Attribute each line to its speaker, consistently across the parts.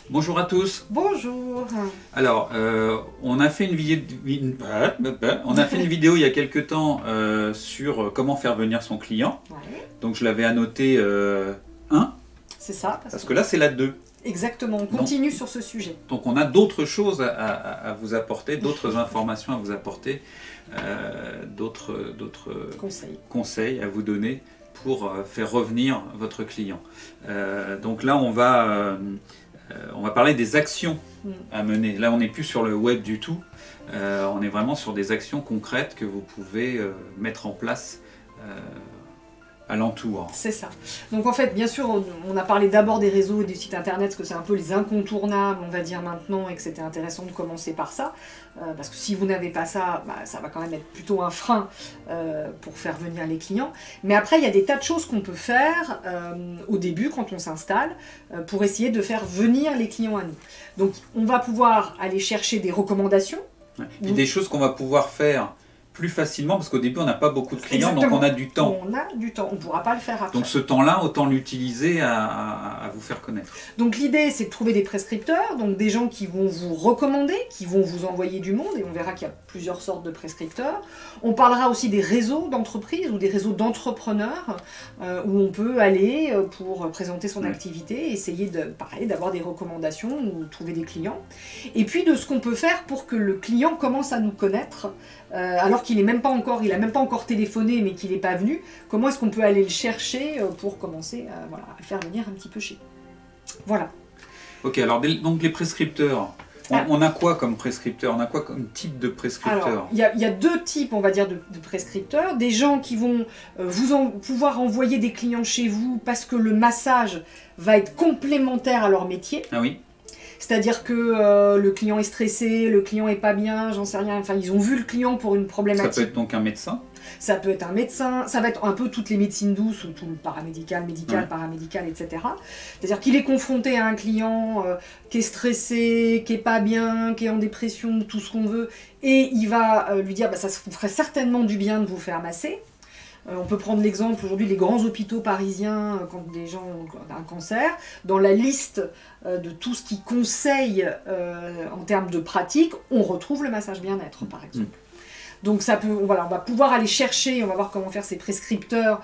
Speaker 1: Bonjour à tous.
Speaker 2: Bonjour.
Speaker 1: Alors, on a fait une vidéo il y a quelques temps sur comment faire venir son client.
Speaker 2: Ouais,
Speaker 1: Donc je l'avais annoté 1,
Speaker 2: c'est ça.
Speaker 1: parce que là c'est la 2.
Speaker 2: Exactement, on continue sur ce sujet.
Speaker 1: Donc on a d'autres choses à vous apporter, d'autres informations à vous apporter, d'autres conseils à vous donner pour faire revenir votre client. Donc là on va parler des actions à mener. Là on n'est plus sur le web du tout, on est vraiment sur des actions concrètes que vous pouvez mettre en place alentour.
Speaker 2: C'est ça. Donc en fait, bien sûr, on a parlé d'abord des réseaux et du site internet, parce que c'est un peu les incontournables, on va dire maintenant, et que c'était intéressant de commencer par ça, parce que si vous n'avez pas ça, ça va quand même être plutôt un frein pour faire venir les clients. Mais après, il y a des tas de choses qu'on peut faire au début, quand on s'installe, pour essayer de faire venir les clients à nous. Donc on va pouvoir aller chercher des recommandations.
Speaker 1: Ouais. Puis des choses qu'on va pouvoir faire plus facilement, parce qu'au début on n'a pas beaucoup de clients.
Speaker 2: Exactement.
Speaker 1: Donc on a du temps.
Speaker 2: On a du temps, on ne pourra pas le faire après.
Speaker 1: Donc ce temps-là, autant l'utiliser à vous faire connaître.
Speaker 2: Donc l'idée c'est de trouver des prescripteurs, donc des gens qui vont vous recommander, qui vont vous envoyer du monde, et on verra qu'il y a plusieurs sortes de prescripteurs. On parlera aussi des réseaux d'entreprises ou des réseaux d'entrepreneurs où on peut aller pour présenter son activité, essayer d'avoir des recommandations ou trouver des clients. Et puis de ce qu'on peut faire pour que le client commence à nous connaître, alors qu'il n'a même pas encore téléphoné mais qu'il n'est pas venu. Comment est-ce qu'on peut aller le chercher pour commencer à le faire venir un petit peu chez nous. Voilà.
Speaker 1: Ok, alors donc les prescripteurs, on a quoi comme prescripteur? On a quoi comme type de prescripteur?
Speaker 2: Alors, il y a deux types, on va dire, de prescripteurs. Des gens qui vont pouvoir envoyer des clients chez vous parce que le massage va être complémentaire à leur métier.
Speaker 1: Ah oui.
Speaker 2: C'est-à-dire que le client est stressé, le client est pas bien, j'en sais rien. Enfin, ils ont vu le client pour une problématique.
Speaker 1: Ça peut être donc un médecin?
Speaker 2: Ça peut être un médecin, ça va être un peu toutes les médecines douces ou tout le paramédical, médical, paramédical, etc. C'est-à-dire qu'il est confronté à un client qui est stressé, qui est pas bien, qui est en dépression, tout ce qu'on veut, et il va lui dire ça vous ferait certainement du bien de vous faire masser. On peut prendre l'exemple aujourd'hui des grands hôpitaux parisiens quand des gens ont un cancer. Dans la liste de tout ce qui conseille en termes de pratique, on retrouve le massage bien-être par exemple. Donc ça peut, on va pouvoir aller chercher, on va voir comment faire ces prescripteurs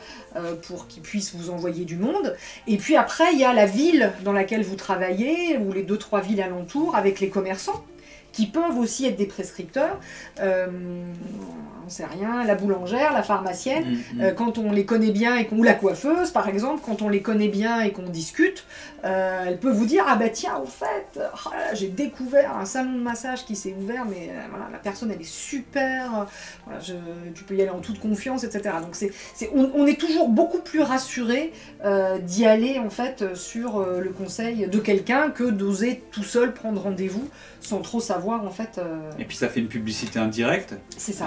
Speaker 2: pour qu'ils puissent vous envoyer du monde. Et puis après, il y a la ville dans laquelle vous travaillez, ou les 2-3 villes alentours, avec les commerçants, qui peuvent aussi être des prescripteurs. On sait rien, la boulangère, la pharmacienne, quand on les connaît bien, ou la coiffeuse par exemple, quand on les connaît bien et qu'on discute, elle peut vous dire « Ah bah tiens, au fait, j'ai découvert un salon de massage qui s'est ouvert, mais voilà, la personne elle est super, voilà, tu peux y aller en toute confiance, etc. » Donc on est toujours beaucoup plus rassuré d'y aller en fait sur le conseil de quelqu'un que d'oser tout seul prendre rendez-vous sans trop savoir en fait.
Speaker 1: Et puis ça fait une publicité indirecte.
Speaker 2: C'est ça.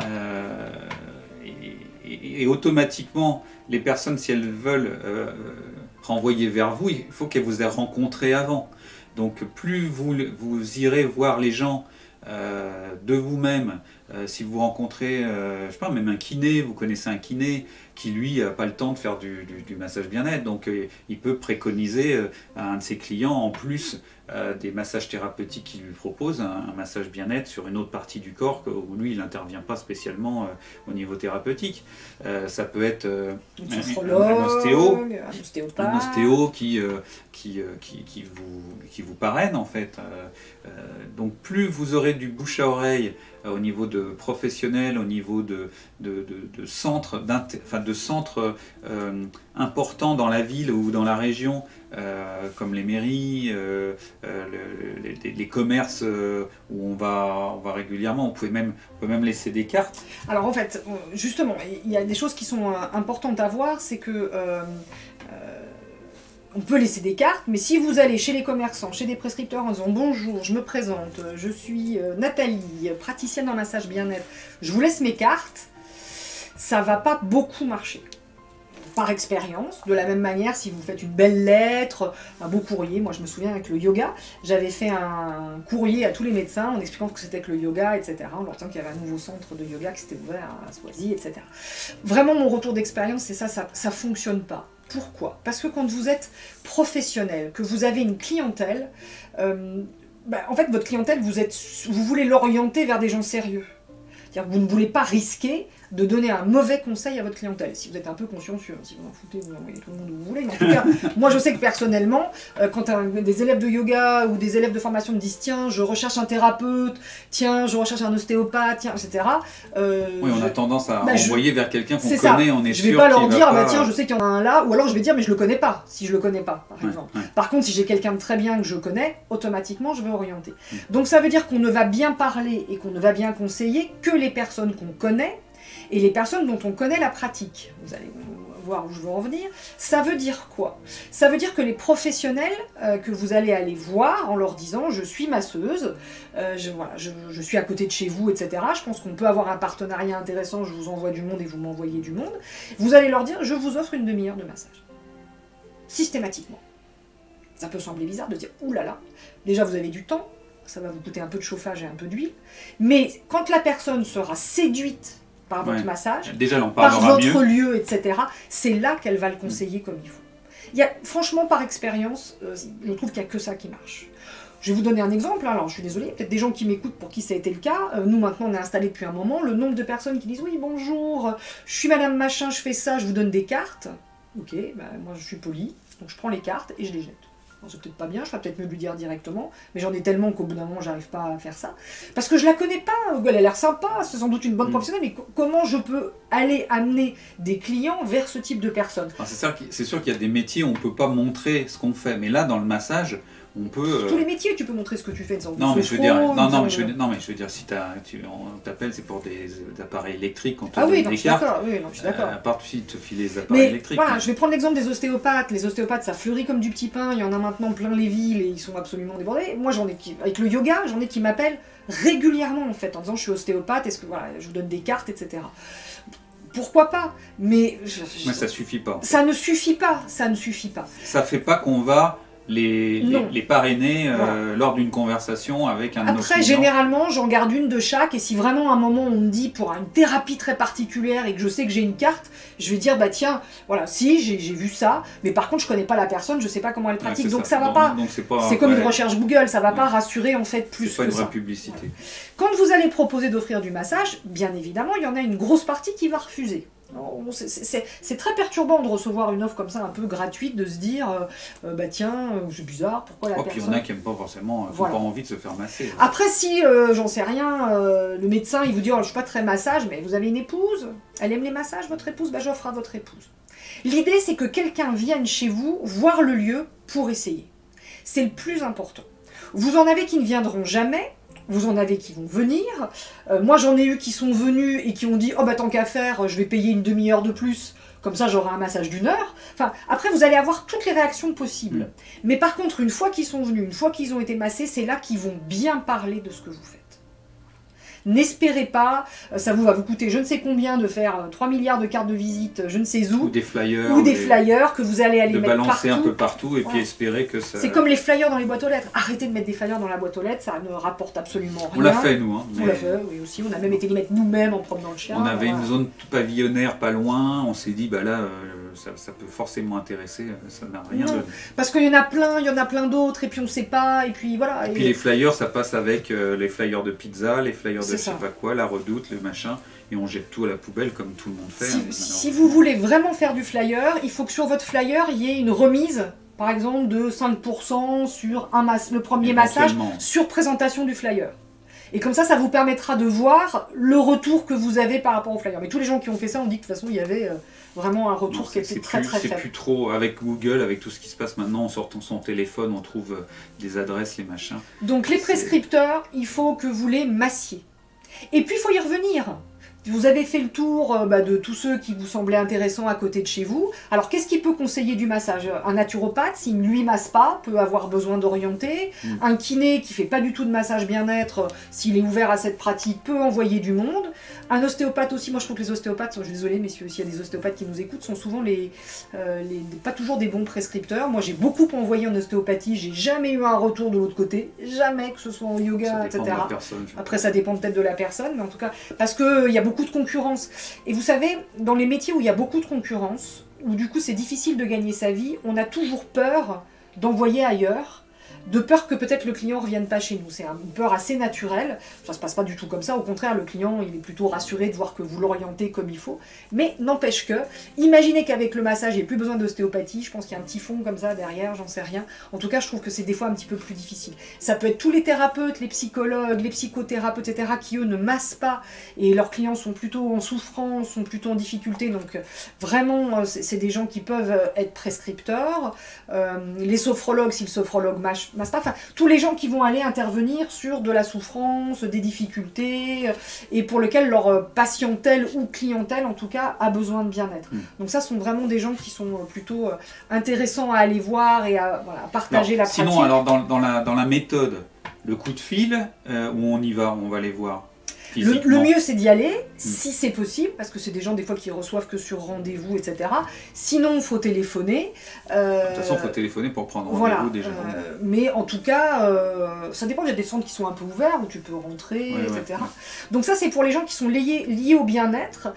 Speaker 1: Et automatiquement, les personnes, si elles veulent renvoyer vers vous, il faut qu'elles vous aient rencontré avant. Donc plus vous irez voir les gens de vous-même, si vous rencontrez, je sais pas, même un kiné, vous connaissez un kiné qui lui n'a pas le temps de faire du massage bien-être, donc il peut préconiser à un de ses clients, en plus des massages thérapeutiques qu'il lui propose, un massage bien-être sur une autre partie du corps où lui il n'intervient pas spécialement au niveau thérapeutique. Ça peut être un ostéo qui vous parraine en fait. Donc plus vous aurez du bouche à oreille au niveau de professionnels, au niveau de centres importants dans la ville ou dans la région, comme les mairies, les commerces où on va régulièrement, on peut même laisser des cartes.
Speaker 2: Alors en fait, justement, il y a des choses qui sont importantes à voir, c'est que on peut laisser des cartes, mais si vous allez chez les commerçants, chez des prescripteurs en disant « Bonjour, je me présente, je suis Nathalie, praticienne en massage bien-être, je vous laisse mes cartes », ça va pas beaucoup marcher. Par expérience, de la même manière, si vous faites une belle lettre, un beau courrier, moi je me souviens avec le yoga, j'avais fait un courrier à tous les médecins en expliquant ce que c'était que le yoga, etc., en leur disant qu'il y avait un nouveau centre de yoga qui s'était ouvert à Soisy, etc. Vraiment mon retour d'expérience, c'est ça fonctionne pas. Pourquoi? Parce que quand vous êtes professionnel, que vous avez une clientèle, en fait, votre clientèle, vous voulez l'orienter vers des gens sérieux. C'est-à-dire que vous ne voulez pas risquer de donner un mauvais conseil à votre clientèle. Si vous êtes un peu consciencieux, si vous en foutez, vous envoyez tout le monde où vous voulez. Mais en tout cas, moi je sais que personnellement, quand des élèves de yoga ou des élèves de formation me disent tiens, je recherche un thérapeute, tiens, je recherche un ostéopathe, tiens, etc.
Speaker 1: Oui, on a tendance à envoyer vers quelqu'un qu'on connaît, on est sûr.
Speaker 2: Je vais pas leur dire, tiens, je sais qu'il y en a un là, ou alors je vais dire, mais je le connais pas, si je le connais pas, par exemple. Par contre, si j'ai quelqu'un de très bien que je connais, automatiquement, je vais orienter. Donc ça veut dire qu'on ne va bien parler et qu'on ne va bien conseiller que les personnes qu'on connaît, et les personnes dont on connaît la pratique. Vous allez voir où je veux en venir. Ça veut dire quoi? Ça veut dire que les professionnels que vous allez aller voir en leur disant « je suis masseuse, je suis à côté de chez vous, etc. Je pense qu'on peut avoir un partenariat intéressant, je vous envoie du monde et vous m'envoyez du monde. » Vous allez leur dire « je vous offre une demi-heure de massage. » Systématiquement. Ça peut sembler bizarre de dire « oulala, déjà vous avez du temps, ça va vous coûter un peu de chauffage et un peu d'huile. » Mais quand la personne sera séduite par votre massage,
Speaker 1: déjà,
Speaker 2: par votre lieu, etc., c'est là qu'elle va le conseiller comme il faut. Franchement, par expérience, je trouve qu'il n'y a que ça qui marche. Je vais vous donner un exemple, alors je suis désolée, peut-être des gens qui m'écoutent pour qui ça a été le cas. Nous, maintenant, on est installés depuis un moment. Le nombre de personnes qui disent « oui, bonjour, je suis madame machin, je fais ça, je vous donne des cartes. » Ok, moi je suis polie, donc je prends les cartes et je les jette. C'est peut-être pas bien, je ferais peut-être mieux de lui dire directement, mais j'en ai tellement qu'au bout d'un moment, j'arrive pas à faire ça. Parce que je la connais pas, elle a l'air sympa, c'est sans doute une bonne professionnelle, mais comment je peux aller amener des clients vers ce type de personnes?
Speaker 1: C'est sûr qu'il y a des métiers où on peut pas montrer ce qu'on fait, mais là, dans le massage, on peut...
Speaker 2: Tous les métiers, tu peux montrer ce que tu fais.
Speaker 1: Non, mais je veux dire, je veux dire, si on t'appelle, c'est pour des appareils électriques, on te donne des cartes.
Speaker 2: Oui, je suis d'accord.
Speaker 1: À part si te filer des appareils électriques.
Speaker 2: Voilà, je vais prendre l'exemple des ostéopathes. Les ostéopathes, ça fleurit comme du petit pain. Il y en a maintenant plein les villes et ils sont absolument débordés. Moi, avec le yoga, j'en ai qui m'appellent régulièrement en fait, en disant je suis ostéopathe, est-ce que je vous donne des cartes, etc. Pourquoi pas? Mais
Speaker 1: ça suffit pas.
Speaker 2: Ça ne suffit pas. Ça ne suffit pas.
Speaker 1: Ça fait pas qu'on va les parrainer lors d'une conversation avec un de nos clients.
Speaker 2: Après, généralement, j'en garde une de chaque, et si vraiment à un moment on me dit pour une thérapie très particulière et que je sais que j'ai une carte, je vais dire tiens, voilà, si j'ai vu ça, mais par contre je connais pas la personne, je sais pas comment elle pratique, donc ça va pas. C'est comme une recherche Google, ça va pas rassurer en fait plus que ça.
Speaker 1: C'est pas une vraie publicité.
Speaker 2: Quand vous allez proposer d'offrir du massage, bien évidemment, il y en a une grosse partie qui va refuser. C'est très perturbant de recevoir une offre comme ça un peu gratuite, de se dire tiens, c'est bizarre, pourquoi la personne...
Speaker 1: Puis il y en a qui n'aiment pas forcément, qui n'ont pas envie de se faire masser.
Speaker 2: Après si, j'en sais rien, le médecin il vous dit je suis pas très massage, mais vous avez une épouse, elle aime les massages, votre épouse, j'offre à votre épouse. L'idée c'est que quelqu'un vienne chez vous voir le lieu pour essayer. C'est le plus important. Vous en avez qui ne viendront jamais. Vous en avez qui vont venir. Moi, j'en ai eu qui sont venus et qui ont dit « Oh, tant qu'à faire, je vais payer une demi-heure de plus, comme ça j'aurai un massage d'1 heure. » Enfin, après, vous allez avoir toutes les réactions possibles. Mais par contre, une fois qu'ils sont venus, une fois qu'ils ont été massés, c'est là qu'ils vont bien parler de ce que vous faites. N'espérez pas, ça va vous coûter je ne sais combien de faire 3 milliards de cartes de visite, je ne sais où.
Speaker 1: Ou des flyers.
Speaker 2: Ou des flyers que vous allez aller mettre partout.
Speaker 1: De balancer un peu partout et puis espérer que ça...
Speaker 2: C'est comme les flyers dans les boîtes aux lettres. Arrêtez de mettre des flyers dans la boîte aux lettres, ça ne rapporte absolument rien.
Speaker 1: On l'a fait nous.
Speaker 2: On l'a fait, oui aussi. On a même été les mettre nous-mêmes en promenant le chien.
Speaker 1: On avait une zone pavillonnaire pas loin, on s'est dit là... Ça peut forcément intéresser, ça n'a rien de...
Speaker 2: Parce qu'il y en a plein d'autres, et puis on ne sait pas, et puis voilà.
Speaker 1: Et puis les flyers, ça passe avec les flyers de pizza, les flyers de je sais pas quoi, la redoute, le machin, et on jette tout à la poubelle comme tout le monde fait.
Speaker 2: Si vous voulez vraiment faire du flyer, il faut que sur votre flyer, il y ait une remise, par exemple de 5% sur le premier massage, sur présentation du flyer. Et comme ça vous permettra de voir le retour que vous avez par rapport au flyer. Mais tous les gens qui ont fait ça ont dit que de toute façon, il y avait vraiment un retour qui était très faible.
Speaker 1: C'est plus trop, avec Google, avec tout ce qui se passe maintenant, en sortant son téléphone, on trouve des adresses, les machins.
Speaker 2: Donc les prescripteurs, il faut que vous les massiez. Et puis il faut y revenir. Vous avez fait le tour de tous ceux qui vous semblaient intéressants à côté de chez vous. Alors, qu'est-ce qui peut conseiller du massage? Un naturopathe, s'il ne lui masse pas, peut avoir besoin d'orienter. Un kiné qui ne fait pas du tout de massage bien-être, s'il est ouvert à cette pratique, peut envoyer du monde. Un ostéopathe aussi, moi je trouve que les ostéopathes, je suis désolée, messieurs, s'il y a des ostéopathes qui nous écoutent, sont souvent pas toujours des bons prescripteurs. Moi j'ai beaucoup envoyé en ostéopathie, j'ai jamais eu un retour de l'autre côté, jamais, que ce soit en yoga, etc. Après ça dépend peut-être de la personne, mais en tout cas, parce qu'il y a beaucoup de concurrence. Et vous savez, dans les métiers où il y a beaucoup de concurrence, où du coup c'est difficile de gagner sa vie, on a toujours peur d'envoyer ailleurs, de peur que peut-être le client ne revienne pas chez nous. C'est une peur assez naturelle, ça se passe pas du tout comme ça, au contraire le client il est plutôt rassuré de voir que vous l'orientez comme il faut, mais n'empêche que, imaginez qu'avec le massage il n'y ait plus besoin d'ostéopathie, je pense qu'il y a un petit fond comme ça derrière, j'en sais rien, en tout cas je trouve que c'est des fois un petit peu plus difficile. Ça peut être tous les thérapeutes, les psychologues, les psychothérapeutes, etc. qui eux ne massent pas, et leurs clients sont plutôt en souffrance, sont plutôt en difficulté, donc vraiment c'est des gens qui peuvent être prescripteurs, les sophrologues, si le sophrologue masse pas, enfin, tous les gens qui vont aller intervenir sur de la souffrance, des difficultés, et pour lesquels leur patientèle ou clientèle, en tout cas, a besoin de bien-être. Donc ça, ce sont vraiment des gens qui sont plutôt intéressants à aller voir et à, voilà, à partager la pratique.
Speaker 1: Sinon, alors, dans la méthode, le coup de fil, où on y va, on va les voir
Speaker 2: le mieux, c'est d'y aller, si c'est possible, parce que c'est des gens, des fois, qui reçoivent que sur rendez-vous, etc. Sinon, il faut téléphoner.
Speaker 1: De toute façon, il faut téléphoner pour prendre rendez-vous déjà.
Speaker 2: Mais en tout cas, ça dépend, il y a des centres qui sont un peu ouverts, où tu peux rentrer, etc. Donc ça, c'est pour les gens qui sont liés au bien-être,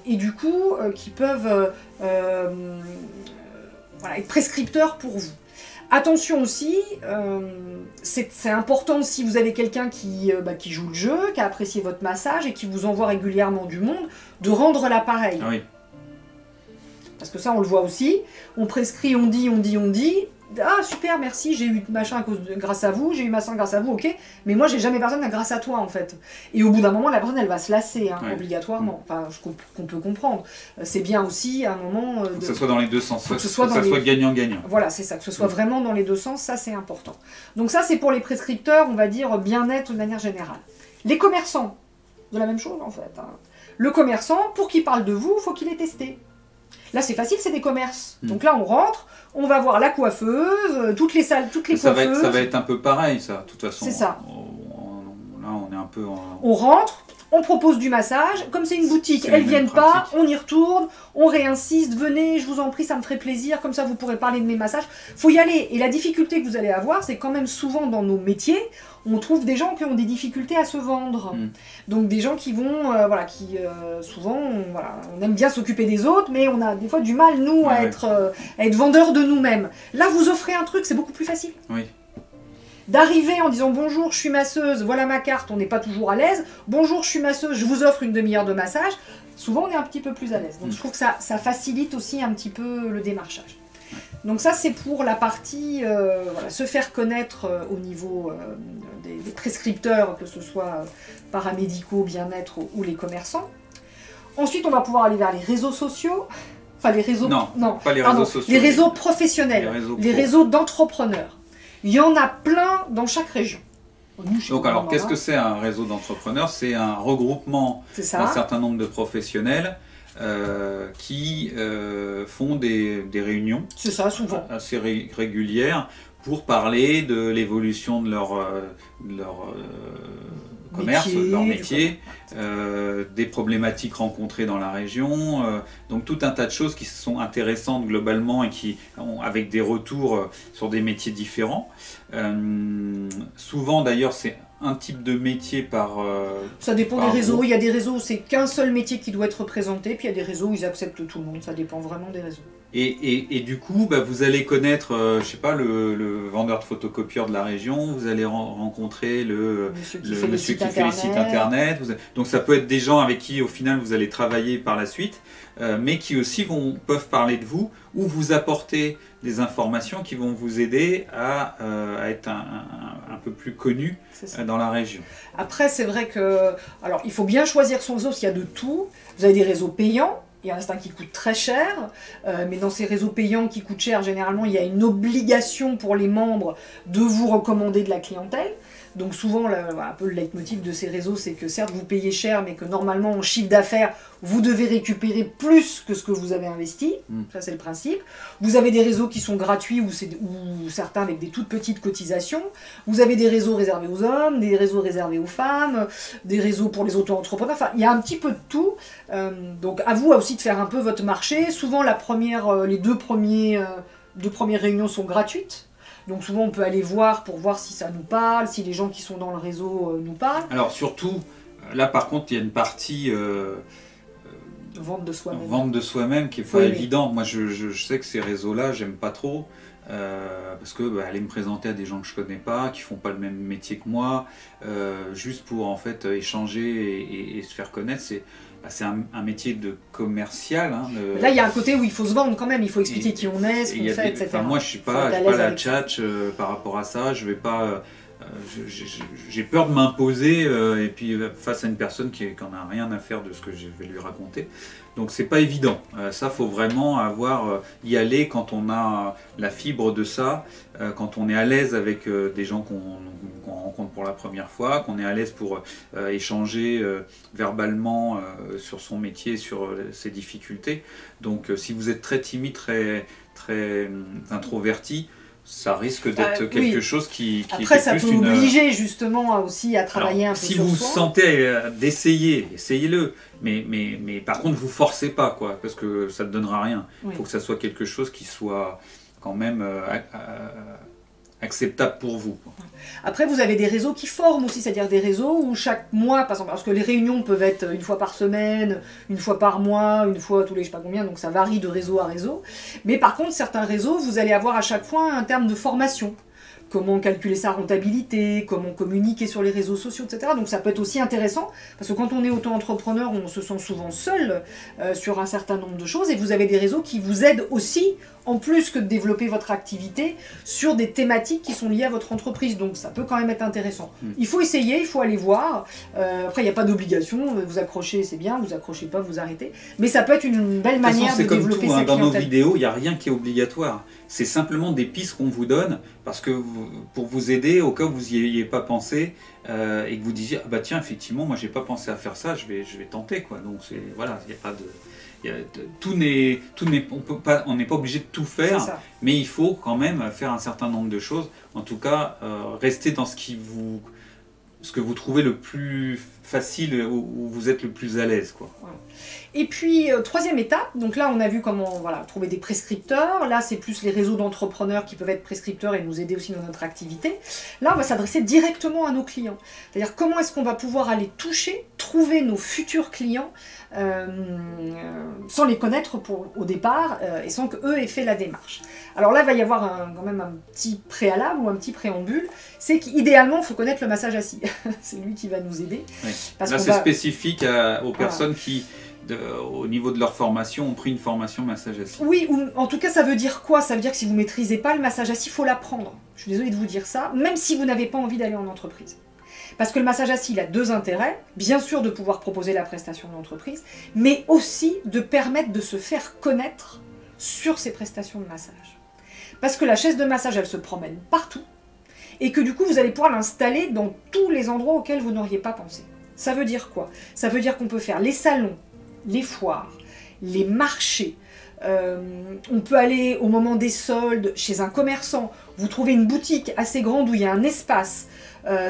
Speaker 2: et du coup, qui peuvent être prescripteurs pour vous. Attention aussi, c'est important si vous avez quelqu'un qui joue le jeu, qui a apprécié votre massage et qui vous envoie régulièrement du monde, de rendre l'appareil.
Speaker 1: Oui.
Speaker 2: Parce que ça, on le voit aussi. On prescrit, on dit. Ah super, merci, j'ai eu machin grâce à vous, j'ai eu machin grâce à vous, ok. Mais moi, j'ai jamais personne grâce à toi, en fait. Et au bout d'un moment, la personne, elle va se lasser, obligatoirement. Enfin, qu'on peut comprendre. C'est bien aussi, à un moment...
Speaker 1: que ce soit dans les deux sens, que ce soit gagnant-gagnant.
Speaker 2: Voilà, c'est ça, que ce soit vraiment dans les deux sens, ça, c'est important. Donc ça, c'est pour les prescripteurs, on va dire, bien-être de manière générale. Les commerçants, de la même chose, en fait. Le commerçant, pour qu'il parle de vous, il faut qu'il ait testé. Là, c'est facile, c'est des commerces. Donc là, on rentre, on va voir la coiffeuse, toutes les salles, toutes les coiffeuses.
Speaker 1: Ça va être un peu pareil, ça, de toute façon.
Speaker 2: C'est ça.
Speaker 1: Là, on est un peu...
Speaker 2: On rentre, on propose du massage. Comme c'est une boutique, elles ne viennent pas, on y retourne, on réinsiste. Venez, je vous en prie, ça me ferait plaisir. Comme ça, vous pourrez parler de mes massages. Il faut y aller. Et la difficulté que vous allez avoir, c'est quand même souvent dans nos métiers, on trouve des gens qui ont des difficultés à se vendre. Donc des gens qui vont, souvent, on aime bien s'occuper des autres, mais on a des fois du mal, nous, à être vendeurs de nous-mêmes. Là, vous offrez un truc, c'est beaucoup plus facile.
Speaker 1: Oui.
Speaker 2: D'arriver en disant bonjour, je suis masseuse, voilà ma carte, on n'est pas toujours à l'aise. Bonjour, je suis masseuse, je vous offre une demi-heure de massage. Souvent, on est un petit peu plus à l'aise. Donc je trouve que ça facilite aussi un petit peu le démarchage. Donc ça, c'est pour la partie se faire connaître au niveau des prescripteurs, que ce soit paramédicaux, bien-être ou les commerçants. Ensuite, on va pouvoir aller vers les réseaux sociaux. Enfin, les réseaux...
Speaker 1: Non, pas les réseaux sociaux.
Speaker 2: Les réseaux professionnels, les réseaux d'entrepreneurs. Il y en a plein dans chaque région.
Speaker 1: Donc alors, qu'est-ce que c'est un réseau d'entrepreneurs? C'est un regroupement d'un certain nombre de professionnels qui font des réunions
Speaker 2: souvent
Speaker 1: assez régulières pour parler de l'évolution de leur commerce, de leur métier, des problématiques rencontrées dans la région, donc tout un tas de choses qui sont intéressantes globalement et qui ont, avec des retours sur des métiers différents. Souvent d'ailleurs c'est un type de métier par...
Speaker 2: ça dépend des réseaux. Groupe. Il y a des réseaux où c'est qu'un seul métier qui doit être représenté, puis il y a des réseaux où ils acceptent tout le monde. Ça dépend vraiment des réseaux.
Speaker 1: Et du coup, vous allez connaître, je sais pas, le vendeur de photocopieurs de la région, vous allez rencontrer le monsieur qui fait les sites internet. Donc ça peut être des gens avec qui au final vous allez travailler par la suite, mais qui aussi peuvent parler de vous ou vous apporter des informations qui vont vous aider à être un peu plus connu dans la région.
Speaker 2: Après, c'est vrai que... Alors, il faut bien choisir son réseau, parce qu'il y a de tout. Vous avez des réseaux payants. Il y en a certains qui coûtent très cher, mais dans ces réseaux payants qui coûtent cher, généralement, il y a une obligation pour les membres de vous recommander de la clientèle. Donc souvent, un peu le leitmotiv de ces réseaux, c'est que certes, vous payez cher, mais que normalement, en chiffre d'affaires, vous devez récupérer plus que ce que vous avez investi. Ça, c'est le principe. Vous avez des réseaux qui sont gratuits ou certains avec des toutes petites cotisations. Vous avez des réseaux réservés aux hommes, des réseaux réservés aux femmes, des réseaux pour les auto-entrepreneurs. Enfin, il y a un petit peu de tout. Donc, à vous aussi de faire un peu votre marché. Souvent, les deux premières réunions sont gratuites. Donc souvent on peut aller voir pour voir si ça nous parle, si les gens qui sont dans le réseau nous parlent.
Speaker 1: Alors surtout, là par contre il y a une partie
Speaker 2: Vente de soi-même.
Speaker 1: Vente de soi-même qui est pas évident. Moi, je sais que ces réseaux-là, j'aime pas trop. Parce que aller me présenter à des gens que je connais pas, qui font pas le même métier que moi, juste pour en fait échanger et se faire connaître, c'est un métier de commercial. Hein,
Speaker 2: Là, il y a un côté où il faut se vendre quand même, il faut expliquer qui on est, ce qu'on fait, etc.
Speaker 1: Moi, je suis pas la tchatche par rapport à ça. Je vais pas. J'ai peur de m'imposer et puis face à une personne qui en a rien à faire de ce que je vais lui raconter. Donc c'est pas évident. Ça, faut vraiment y aller quand on a la fibre de ça, quand on est à l'aise avec des gens qu'on rencontre pour la première fois, qu'on est à l'aise pour échanger verbalement sur son métier, sur ses difficultés. Donc si vous êtes très timide, très introverti, ça risque d'être quelque chose qui
Speaker 2: après, ça
Speaker 1: plus
Speaker 2: peut obliger justement aussi à travailler un peu
Speaker 1: si
Speaker 2: sur
Speaker 1: vous
Speaker 2: soi.
Speaker 1: sentez d'essayer, essayez-le. Mais par contre, vous forcez pas, quoi, parce que ça ne donnera rien. Il faut que ça soit quelque chose qui soit quand même acceptable pour vous.
Speaker 2: Après, vous avez des réseaux qui forment aussi, c'est-à-dire des réseaux où chaque mois, par exemple, parce que les réunions peuvent être une fois par semaine, une fois par mois, une fois tous les je sais pas combien, donc ça varie de réseau à réseau. Mais par contre, certains réseaux, vous allez avoir à chaque fois un terme de formation. Comment calculer sa rentabilité, comment communiquer sur les réseaux sociaux, etc. Donc ça peut être aussi intéressant, parce que quand on est auto-entrepreneur, on se sent souvent seul sur un certain nombre de choses, et vous avez des réseaux qui vous aident aussi, en plus que de développer votre activité, sur des thématiques qui sont liées à votre entreprise. Donc ça peut quand même être intéressant. Il faut essayer, il faut aller voir. Après, il n'y a pas d'obligation, vous accrochez, c'est bien, vous accrochez pas, vous arrêtez. Mais ça peut être une belle manière de développer sa clientèle.
Speaker 1: Dans nos vidéos, il n'y a rien qui est obligatoire. C'est simplement des pistes qu'on vous donne parce que pour vous aider au cas où vous n'y ayez pas pensé et que vous disiez ah bah tiens effectivement moi j'ai pas pensé à faire ça, je vais tenter quoi. Donc c'est voilà, il n'y a pas de on n'est pas obligé de tout faire, mais il faut quand même faire un certain nombre de choses. En tout cas, rester dans ce que vous trouvez le plus facile, où vous êtes le plus à l'aise, quoi.
Speaker 2: Ouais. Et puis, troisième étape, donc là on a vu comment trouver des prescripteurs, là c'est plus les réseaux d'entrepreneurs qui peuvent être prescripteurs et nous aider aussi dans notre activité. Là on va s'adresser directement à nos clients, c'est-à-dire comment est-ce qu'on va pouvoir aller toucher, trouver nos futurs clients sans les connaître au départ et sans qu'eux aient fait la démarche. Alors là il va y avoir quand même un petit préalable ou un petit préambule, c'est qu'idéalement il faut connaître le massage assis, c'est lui qui va nous aider.
Speaker 1: Oui. Là c'est spécifique aux personnes qui au niveau de leur formation, ont pris une formation massage assis.
Speaker 2: Oui, ou en tout cas ça veut dire quoi? Ça veut dire que si vous ne maîtrisez pas le massage assis, il faut l'apprendre. Je suis désolée de vous dire ça, même si vous n'avez pas envie d'aller en entreprise. Parce que le massage assis, il a deux intérêts. Bien sûr de pouvoir proposer la prestation de l'entreprise, mais aussi de permettre de se faire connaître sur ces prestations de massage. Parce que la chaise de massage, elle se promène partout, et que du coup vous allez pouvoir l'installer dans tous les endroits auxquels vous n'auriez pas pensé. Ça veut dire quoi? Ça veut dire qu'on peut faire les salons, les foires, les marchés, on peut aller au moment des soldes chez un commerçant, vous trouvez une boutique assez grande où il y a un espace,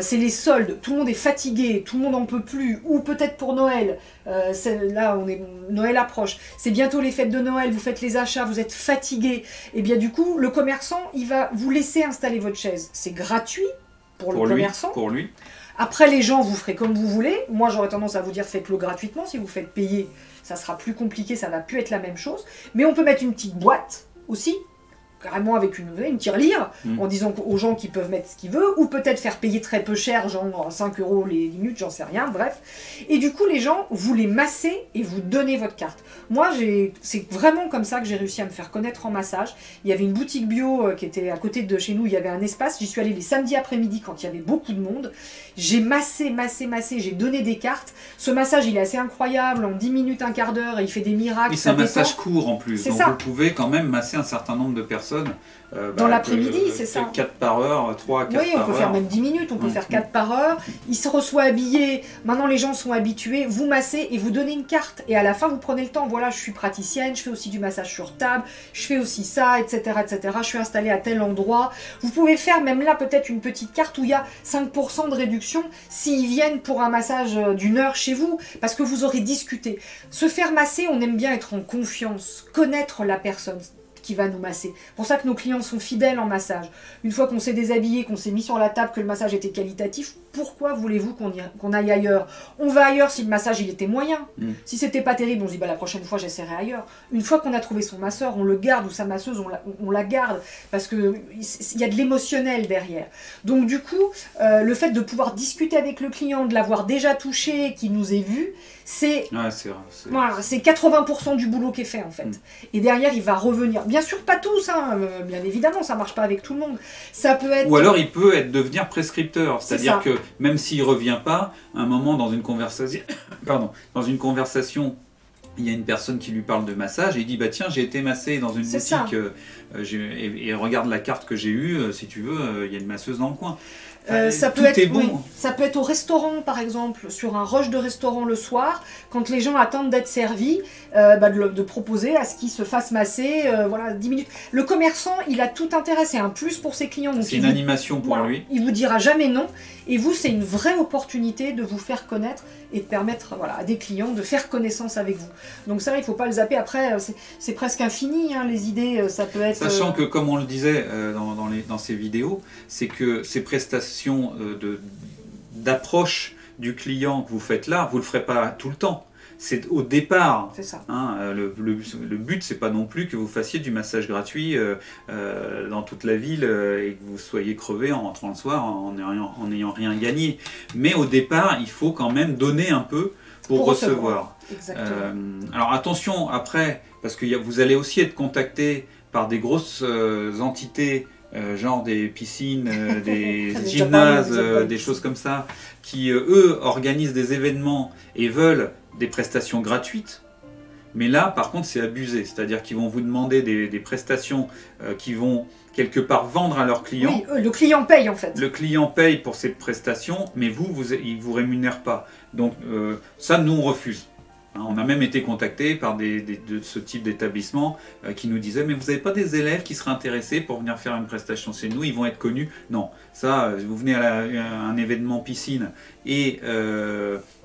Speaker 2: c'est les soldes, tout le monde est fatigué, tout le monde n'en peut plus, ou peut-être pour Noël, là Noël approche, c'est bientôt les fêtes de Noël, vous faites les achats, vous êtes fatigué, et bien du coup le commerçant il va vous laisser installer votre chaise, c'est gratuit pour le commerçant.
Speaker 1: Pour lui.
Speaker 2: Après, les gens, vous ferez comme vous voulez. Moi, j'aurais tendance à vous dire, faites-le gratuitement. Si vous faites payer, ça sera plus compliqué, ça va plus être la même chose. Mais on peut mettre une petite boîte aussi, carrément avec une tirelire, en disant aux gens qu'ils peuvent mettre ce qu'ils veulent, ou peut-être faire payer très peu cher, genre 5 € les minutes, j'en sais rien, bref. Et du coup, les gens, vous les massez et vous donnez votre carte. Moi, c'est vraiment comme ça que j'ai réussi à me faire connaître en massage. Il y avait une boutique bio qui était à côté de chez nous, il y avait un espace, j'y suis allée les samedis après-midi quand il y avait beaucoup de monde. J'ai massé, j'ai donné des cartes. Ce massage, il est assez incroyable, en 10 minutes, un quart d'heure, il fait des miracles.
Speaker 1: Et c'est un massage court en plus, donc
Speaker 2: ça.
Speaker 1: Vous pouvez quand même masser un certain nombre de personnes.
Speaker 2: Dans l'après-midi, c'est ça.
Speaker 1: 4 par heure, 3 à 4 par heure.
Speaker 2: Oui, on peut faire même 10 minutes, on peut faire 4 par heure. Il se reçoit habillé, maintenant les gens sont habitués, vous massez et vous donnez une carte. Et à la fin, vous prenez le temps, voilà, je suis praticienne, je fais aussi du massage sur table, je fais aussi ça, etc., etc. Je suis installée à tel endroit. Vous pouvez faire même là peut-être une petite carte où il y a 5% de réduction s'ils viennent pour un massage d'1 heure chez vous, parce que vous aurez discuté. Se faire masser, on aime bien être en confiance, connaître la personne qui va nous masser. C'est pour ça que nos clients sont fidèles en massage. Une fois qu'on s'est déshabillé, qu'on s'est mis sur la table, que le massage était qualitatif, pourquoi voulez-vous qu'on aille ailleurs? On va ailleurs si le massage il était moyen. Si c'était pas terrible, on se dit bah, la prochaine fois j'essaierai ailleurs. Une fois qu'on a trouvé son masseur, on le garde, ou sa masseuse, on la garde, parce qu'il y a de l'émotionnel derrière. Donc du coup, le fait de pouvoir discuter avec le client, de l'avoir déjà touché, qu'il nous ait vu, c'est voilà, 80% du boulot qui est fait en fait. Et derrière, il va revenir. Bien sûr, pas tous, hein, bien évidemment, ça marche pas avec tout le monde. Ça peut être...
Speaker 1: Ou alors, il peut devenir prescripteur, c'est-à-dire que même s'il revient pas, à un moment dans une conversation, il y a une personne qui lui parle de massage et il dit bah tiens, j'ai été massé dans une boutique et regarde la carte que j'ai eue, si tu veux, il y a une masseuse dans le coin.
Speaker 2: Ça peut être bon. Oui, ça peut être au restaurant par exemple, sur un rush de restaurant le soir, quand les gens attendent d'être servis, de proposer à ce qu'ils se fassent masser, voilà, 10 minutes. Le commerçant, il a tout intérêt, c'est un plus pour ses clients.
Speaker 1: C'est une animation pour lui.
Speaker 2: Il vous dira jamais non, et vous, c'est une vraie opportunité de vous faire connaître et de permettre à des clients de faire connaissance avec vous. Donc ça, il ne faut pas le zapper. Après, c'est presque infini, hein, les idées, ça peut être...
Speaker 1: Sachant que, comme on le disait dans ces vidéos, c'est que ces prestations d'approche du client que vous faites là, vous ne le ferez pas tout le temps. C'est au départ.
Speaker 2: C'est ça.
Speaker 1: Hein, le but, c'est pas non plus que vous fassiez du massage gratuit dans toute la ville et que vous soyez crevé en rentrant le soir en n'ayant rien gagné. Mais au départ, il faut quand même donner un peu pour recevoir. Alors attention après, parce que vous allez aussi être contacté par des grosses entités, genre des piscines, des gymnases, des choses comme ça, qui eux organisent des événements et veulent des prestations gratuites. Mais là, par contre, c'est abusé. C'est-à-dire qu'ils vont vous demander des prestations qui vont quelque part vendre à leurs clients.
Speaker 2: Oui, le client paye en fait.
Speaker 1: Le client paye pour cette prestation, mais il ne vous rémunère pas. Donc ça, nous, on refuse. On a même été contacté par de ce type d'établissement qui nous disaient « Mais vous n'avez pas des élèves qui seraient intéressés pour venir faire une prestation chez nous, ils vont être connus ?» Non, ça, vous venez à un événement piscine et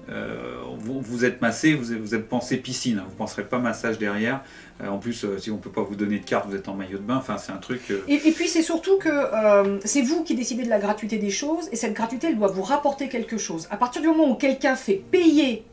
Speaker 1: vous êtes massé, vous êtes pensé piscine, vous ne penserez pas massage derrière. En plus, si on ne peut pas vous donner de carte, vous êtes en maillot de bain, enfin c'est un truc...
Speaker 2: Et puis c'est surtout que c'est vous qui décidez de la gratuité des choses, et cette gratuité, elle doit vous rapporter quelque chose. À partir du moment où quelqu'un fait payer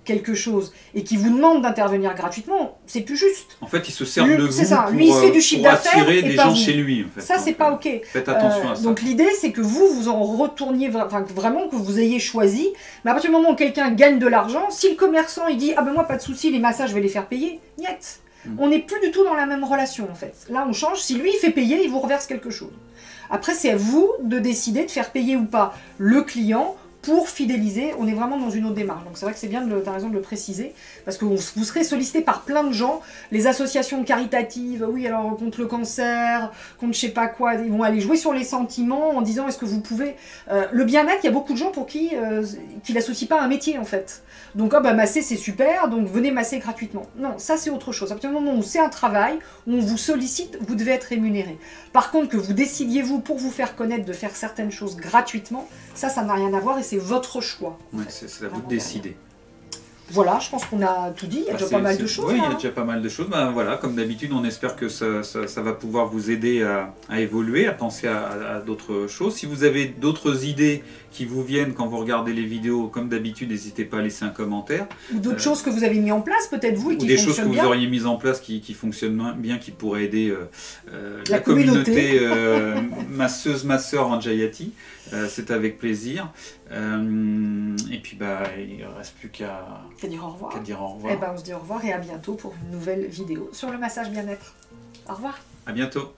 Speaker 2: quelque chose et qui vous demande d'intervenir gratuitement, c'est plus juste.
Speaker 1: En fait, il se sert de vous
Speaker 2: lui, il se fait du chiffre d'affaires
Speaker 1: attirer des gens chez lui. En fait.
Speaker 2: Ça, c'est pas ok.
Speaker 1: Faites attention à ça.
Speaker 2: Donc l'idée, c'est que vous en retourniez, vraiment que vous ayez choisi. Mais à partir du moment où quelqu'un gagne de l'argent, si le commerçant il dit ah ben moi pas de souci, les massages je vais les faire payer, niet. On n'est plus du tout dans la même relation en fait. Là, on change. Si lui il fait payer, il vous reverse quelque chose. Après, c'est à vous de décider de faire payer ou pas le client. Pour fidéliser, on est vraiment dans une autre démarche. Donc c'est vrai que c'est bien, tu as raison de le préciser, parce que vous serez sollicité par plein de gens, les associations caritatives, oui alors contre le cancer, contre je sais pas quoi, ils vont aller jouer sur les sentiments en disant est-ce que vous pouvez... le bien-être, il y a beaucoup de gens pour qui l'associent pas à un métier en fait. Donc masser c'est super, donc venez masser gratuitement. Non, ça c'est autre chose. À partir du moment où c'est un travail, où on vous sollicite, vous devez être rémunéré. Par contre, que vous décidiez vous, pour vous faire connaître, de faire certaines choses gratuitement, ça n'a rien à voir et c'est votre choix.
Speaker 1: Ouais, c'est à vous de décider.
Speaker 2: Voilà, je pense qu'on a tout dit, il y a déjà pas mal de choses.
Speaker 1: Oui, il y a déjà pas mal de choses. Voilà, comme d'habitude, on espère que ça va pouvoir vous aider à évoluer, à penser à d'autres choses. Si vous avez d'autres idées qui vous viennent quand vous regardez les vidéos, comme d'habitude, n'hésitez pas à laisser un commentaire.
Speaker 2: Ou d'autres choses que vous avez mis en place, peut-être vous, et qui fonctionnent bien.
Speaker 1: Ou des choses que vous auriez mises en place qui fonctionnent bien, qui pourraient aider la communauté masseuse, masseur en Jayati. C'est avec plaisir. Et puis, il ne reste plus qu'à
Speaker 2: dire au revoir.
Speaker 1: Dire au revoir.
Speaker 2: Et on se dit au revoir et à bientôt pour une nouvelle vidéo sur le massage bien-être. Au revoir.
Speaker 1: À bientôt.